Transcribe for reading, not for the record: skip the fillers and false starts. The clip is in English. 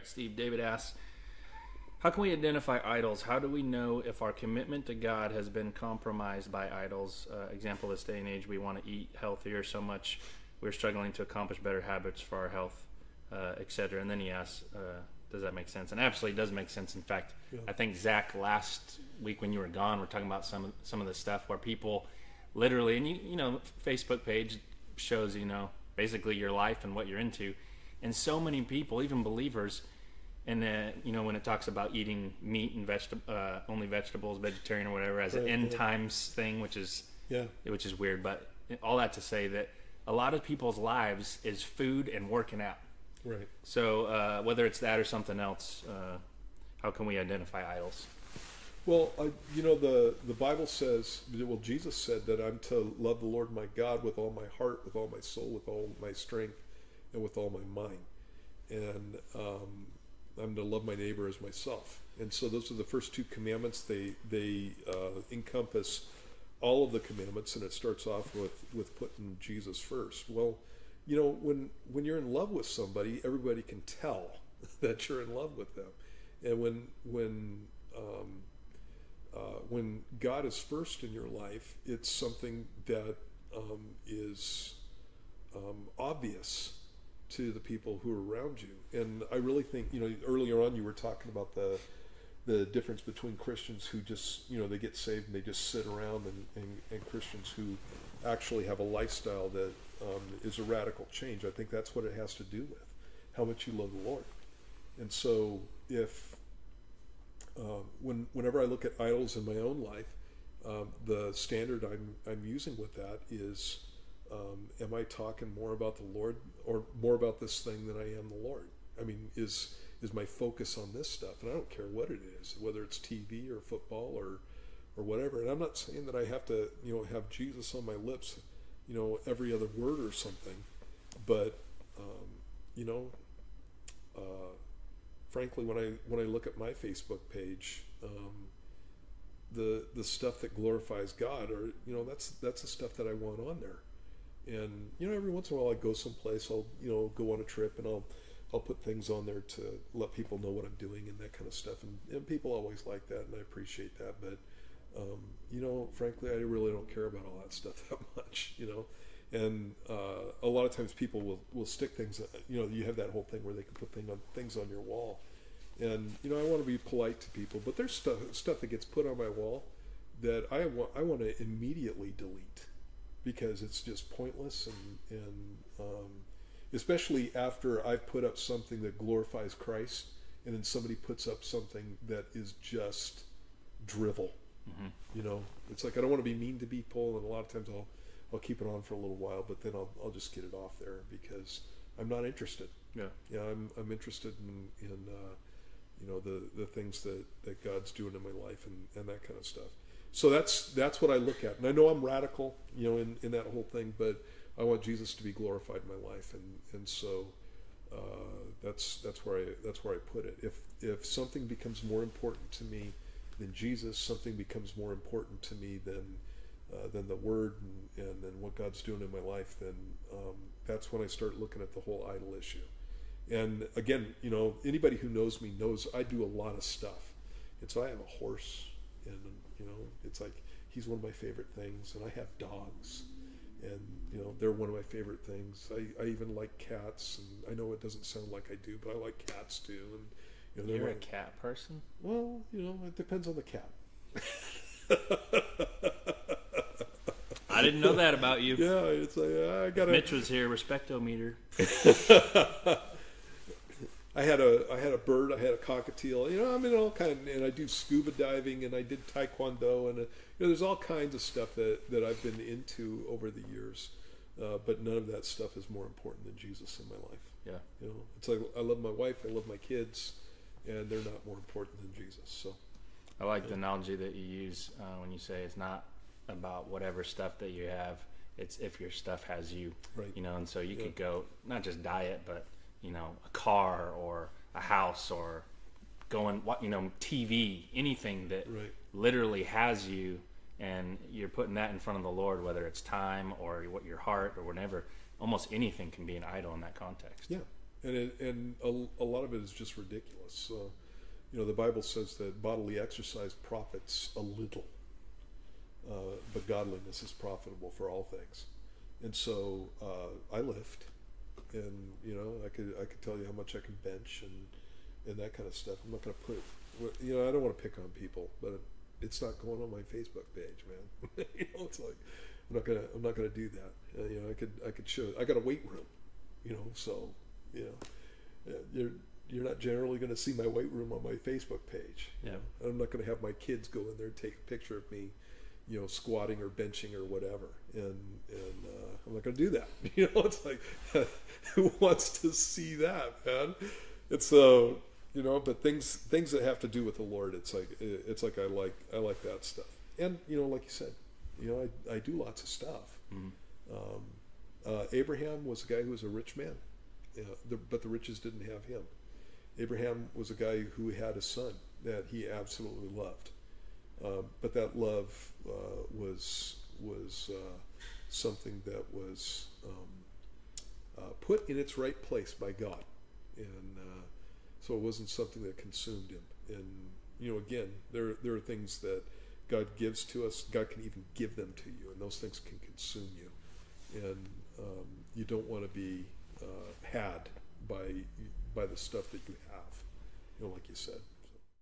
right, Steve. David asks, how can we identify idols? How do we know if our commitment to God has been compromised by idols? Example, this day and age, we want to eat healthier so much we're struggling to accomplish better habits for our health, etc. And then he asks, does that make sense? And absolutely does make sense. In fact, I think, Zach, last week when you were gone, we're talking about some of the stuff where people literally, and you know, Facebook page shows, you know, basically your life and what you're into. And so many people, even believers, and you know, when it talks about eating meat and only vegetables, vegetarian or whatever, as an end times thing, which is weird. But all that to say that a lot of people's lives is food and working out. Right. So whether it's that or something else, how can we identify idols? Well, you know, the Bible says, well, Jesus said that I'm to love the Lord my God with all my heart, with all my soul, with all my strength, and with all my mind. And I'm to love my neighbor as myself. And so those are the first two commandments. They encompass all of the commandments, and it starts off with putting Jesus first. Well, you know, when you're in love with somebody, everybody can tell that you're in love with them. And when God is first in your life, it's something that is obvious to the people who are around you. And I really think, you know, earlier on you were talking about the difference between Christians who just, you know, they get saved and they just sit around, and Christians who actually have a lifestyle that is a radical change. I think that's what it has to do with how much you love the Lord. And so if whenever I look at idols in my own life, the standard I'm using with that is, am I talking more about the Lord or more about this thing than I am the Lord? I mean, is my focus on this stuff? And I don't care what it is, whether it's TV or football or whatever. And I'm not saying that I have to, you know, have Jesus on my lips, you know, every other word or something. But you know, frankly, when I look at my Facebook page, the stuff that glorifies God, or you know, that's the stuff that I want on there. And you know, every once in a while I go someplace, I'll, you know, go on a trip, and I'll put things on there to let people know what I'm doing and that kind of stuff. And people always like that, and I appreciate that. But you know, frankly, I really don't care about all that stuff that much, you know. And a lot of times people will stick things, you know, you have that whole thing where they can put things on your wall. And, you know, I want to be polite to people, but there's stuff that gets put on my wall that I want to immediately delete because it's just pointless. And especially after I've put up something that glorifies Christ, and then somebody puts up something that is just drivel. Mm-hmm. You know, it's like I don't want to be mean to people, and a lot of times I'll keep it on for a little while, but then I'll just get it off there because I'm not interested. Yeah, I'm interested in you know, the things that God's doing in my life and that kind of stuff. So that's what I look at, and I know I'm radical, you know, in that whole thing, but I want Jesus to be glorified in my life, and so that's where I put it. If something becomes more important to me than Jesus, something becomes more important to me than the Word and then what God's doing in my life, then that's when I start looking at the whole idol issue. And again, you know, anybody who knows me knows I do a lot of stuff. And so I have a horse, and, you know, it's like he's one of my favorite things. And I have dogs, and, you know, they're one of my favorite things. I even like cats, and I know it doesn't sound like I do, but I like cats too. And you know, you're a cat person? Well, you know, it depends on the cat. I didn't know that about you. Yeah, it's like I got. Mitch was here, respectometer. I had a bird. I had a cockatiel. You know, I mean, all kind. And I do scuba diving, and I did taekwondo, and you know, there's all kinds of stuff that I've been into over the years. But none of that stuff is more important than Jesus in my life. Yeah. You know, it's like I love my wife, I love my kids, and they're not more important than Jesus. So. I like the analogy that you use when you say it's not about whatever stuff that you have, it's if your stuff has you. Right. You know, and so you could go not just diet, but you know, a car or a house or going, you know, TV, anything that literally has you, and you're putting that in front of the Lord, whether it's time or what your heart or whatever. Almost anything can be an idol in that context. Yeah, And a lot of it is just ridiculous. The Bible says that bodily exercise profits a little, but godliness is profitable for all things. And so I lift, and I could tell you how much I can bench and that kind of stuff. I'm not going to put, I don't want to pick on people, but it's not going on my Facebook page, man. It's like I'm not gonna do that. I could show. I got a weight room, so you're not generally going to see my weight room on my Facebook page. Yeah. I'm not going to have my kids go in there and take a picture of me, squatting or benching or whatever. And I'm not going to do that. It's like, who wants to see that, man? It's but things that have to do with the Lord, it's like I like that stuff. And like you said, I do lots of stuff. Mm-hmm. Abraham was a guy who was a rich man, but the riches didn't have him. Abraham was a guy who had a son that he absolutely loved, but that love was something that was put in its right place by God, and so it wasn't something that consumed him. And again, there are things that God gives to us. God can even give them to you, and those things can consume you. And you don't want to be had by the stuff that you have, like you said.